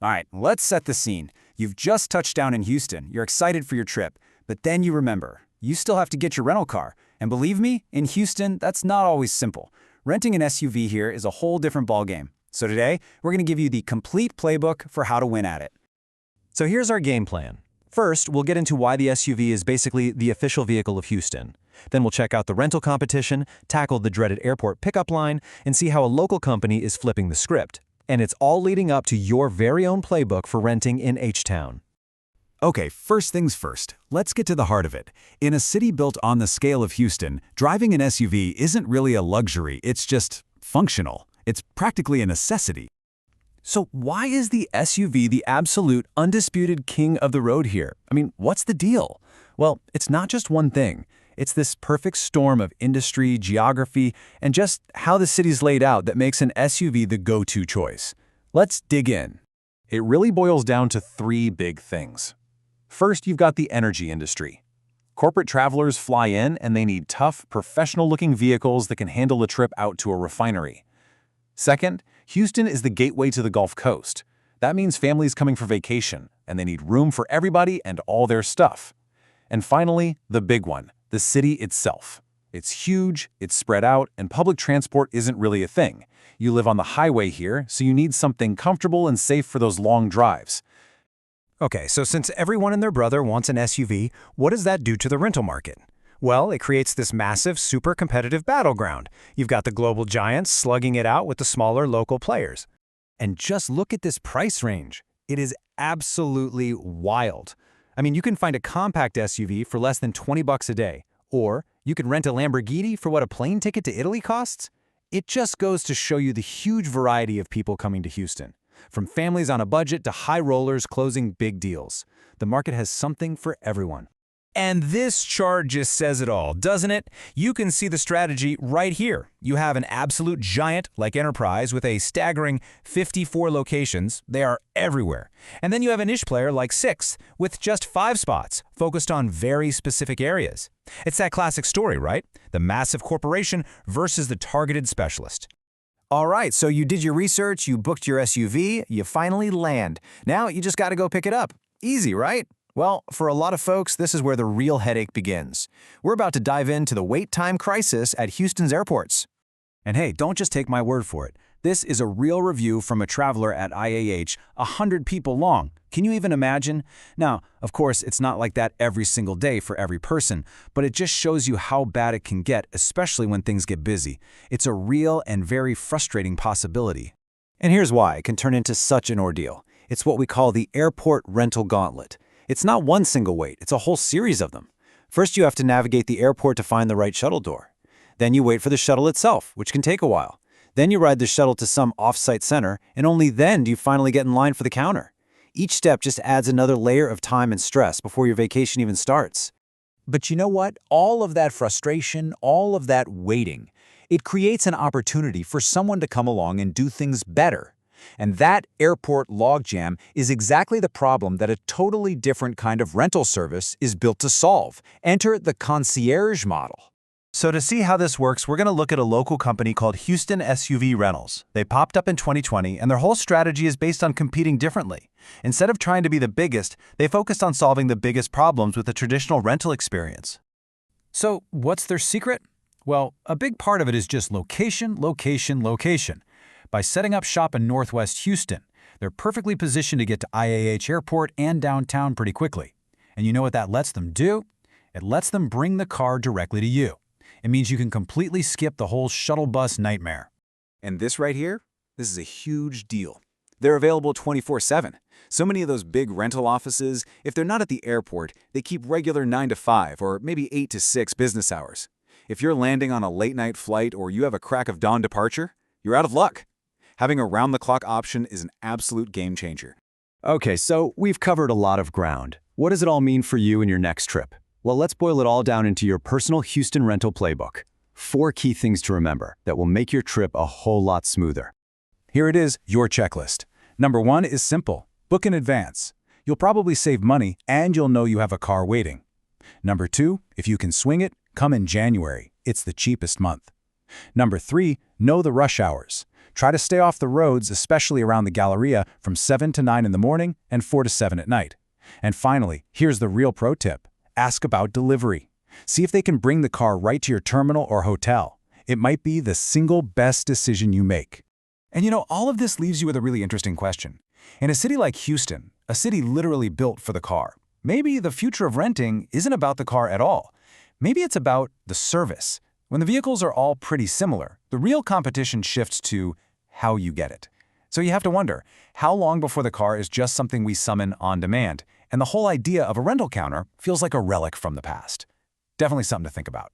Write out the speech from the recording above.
All right, let's set the scene. You've just touched down in Houston. You're excited for your trip, but then you remember, you still have to get your rental car. And believe me, in Houston, that's not always simple. Renting an SUV here is a whole different ballgame. So today, we're going to give you the complete playbook for how to win at it. So here's our game plan. First, we'll get into why the SUV is basically the official vehicle of Houston. Then we'll check out the rental competition, tackle the dreaded airport pickup line, and see how a local company is flipping the script. And it's all leading up to your very own playbook for renting in H-Town. Okay, first things first, let's get to the heart of it. In a city built on the scale of Houston, driving an SUV isn't really a luxury, it's just functional. It's practically a necessity. So why is the SUV the absolute, undisputed king of the road here? I mean, what's the deal? Well, it's not just one thing. It's this perfect storm of industry, geography, and just how the city's laid out that makes an SUV the go-to choice. Let's dig in. It really boils down to three big things. First, you've got the energy industry. Corporate travelers fly in and they need tough, professional-looking vehicles that can handle a trip out to a refinery. Second, Houston is the gateway to the Gulf Coast. That means families coming for vacation, and they need room for everybody and all their stuff. And finally, the big one, the city itself. It's huge, it's spread out, and public transport isn't really a thing. You live on the highway here, so you need something comfortable and safe for those long drives. Okay, so since everyone and their brother wants an SUV, what does that do to the rental market? Well, it creates this massive, super competitive battleground. You've got the global giants slugging it out with the smaller local players. And just look at this price range. It is absolutely wild. I mean, you can find a compact SUV for less than 20 bucks a day, or you can rent a Lamborghini for what a plane ticket to Italy costs. It just goes to show you the huge variety of people coming to Houston. From families on a budget to high rollers closing big deals. The market has something for everyone. And this chart just says it all, doesn't it? You can see the strategy right here. You have an absolute giant like Enterprise with a staggering 54 locations. They are everywhere. And then you have a niche player like Six with just 5 spots focused on very specific areas. It's that classic story, right? The massive corporation versus the targeted specialist. All right, so you did your research, you booked your SUV, you finally land. Now you just got to go pick it up. Easy, right? Well, for a lot of folks, this is where the real headache begins. We're about to dive into the wait time crisis at Houston's airports. And hey, don't just take my word for it. This is a real review from a traveler at IAH, 100 people long. Can you even imagine? Now, of course, it's not like that every single day for every person, but it just shows you how bad it can get, especially when things get busy. It's a real and very frustrating possibility. And here's why it can turn into such an ordeal. It's what we call the airport rental gauntlet. It's not one single wait, it's a whole series of them. First, you have to navigate the airport to find the right shuttle door. Then you wait for the shuttle itself, which can take a while. Then you ride the shuttle to some off-site center, and only then do you finally get in line for the counter. Each step just adds another layer of time and stress before your vacation even starts. But you know what? All of that frustration, all of that waiting, it creates an opportunity for someone to come along and do things better. And that airport logjam is exactly the problem that a totally different kind of rental service is built to solve. Enter the concierge model. So to see how this works, we're going to look at a local company called Houston SUV Rentals. They popped up in 2020, and their whole strategy is based on competing differently. Instead of trying to be the biggest, they focused on solving the biggest problems with a traditional rental experience. So what's their secret? Well, a big part of it is just location, location, location. By setting up shop in Northwest Houston, they're perfectly positioned to get to IAH Airport and downtown pretty quickly. And you know what that lets them do? It lets them bring the car directly to you. It means you can completely skip the whole shuttle bus nightmare. And this right here, this is a huge deal. They're available 24/7. So many of those big rental offices, if they're not at the airport, they keep regular 9 to 5 or maybe 8 to 6 business hours. If you're landing on a late-night flight or you have a crack of dawn departure, you're out of luck. Having a round-the-clock option is an absolute game changer. Okay, so we've covered a lot of ground. What does it all mean for you and your next trip? Well, let's boil it all down into your personal Houston rental playbook. 4 key things to remember that will make your trip a whole lot smoother. Here it is, your checklist. Number 1 is simple. Book in advance. You'll probably save money and you'll know you have a car waiting. Number 2, if you can swing it, come in January. It's the cheapest month. Number 3, know the rush hours. Try to stay off the roads, especially around the Galleria, from 7 to 9 in the morning and 4 to 7 at night. And finally, here's the real pro tip. Ask about delivery. See if they can bring the car right to your terminal or hotel. It might be the single best decision you make. And you know, all of this leaves you with a really interesting question. In a city like Houston, a city literally built for the car, maybe the future of renting isn't about the car at all. Maybe it's about the service. When the vehicles are all pretty similar, the real competition shifts to how you get it. So you have to wonder, how long before the car is just something we summon on demand, and the whole idea of a rental counter feels like a relic from the past? Definitely something to think about.